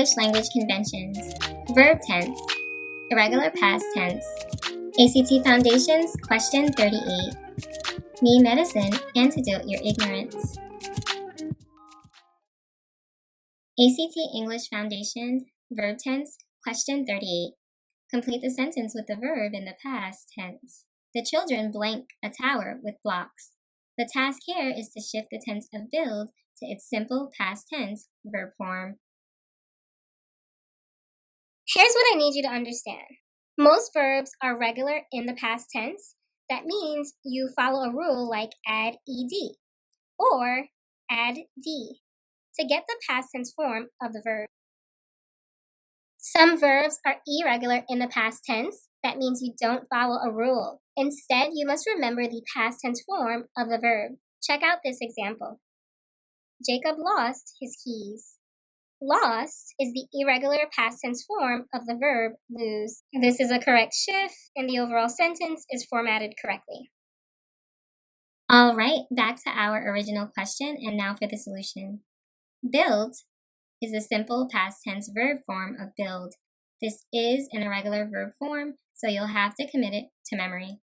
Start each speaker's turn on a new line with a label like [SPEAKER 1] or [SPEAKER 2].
[SPEAKER 1] English language conventions, verb tense, irregular past tense, ACT Foundations, question 38. Me Medicine, Antidote Your Ignorance. ACT English Foundation, verb tense, question 38. Complete the sentence with the verb in the past tense. The children blank a tower with blocks. The task here is to shift the tense of build to its simple past tense verb form. Here's what I need you to understand. Most verbs are regular in the past tense. That means you follow a rule like add ed or add d to get the past tense form of the verb. Some verbs are irregular in the past tense. That means you don't follow a rule. Instead, you must remember the past tense form of the verb. Check out this example. Jacob lost his keys. Lost is the irregular past tense form of the verb lose. This is a correct shift, and the overall sentence is formatted correctly. All right, back to our original question, and now for the solution. Build is a simple past tense verb form of build. This is an irregular verb form, so you'll have to commit it to memory.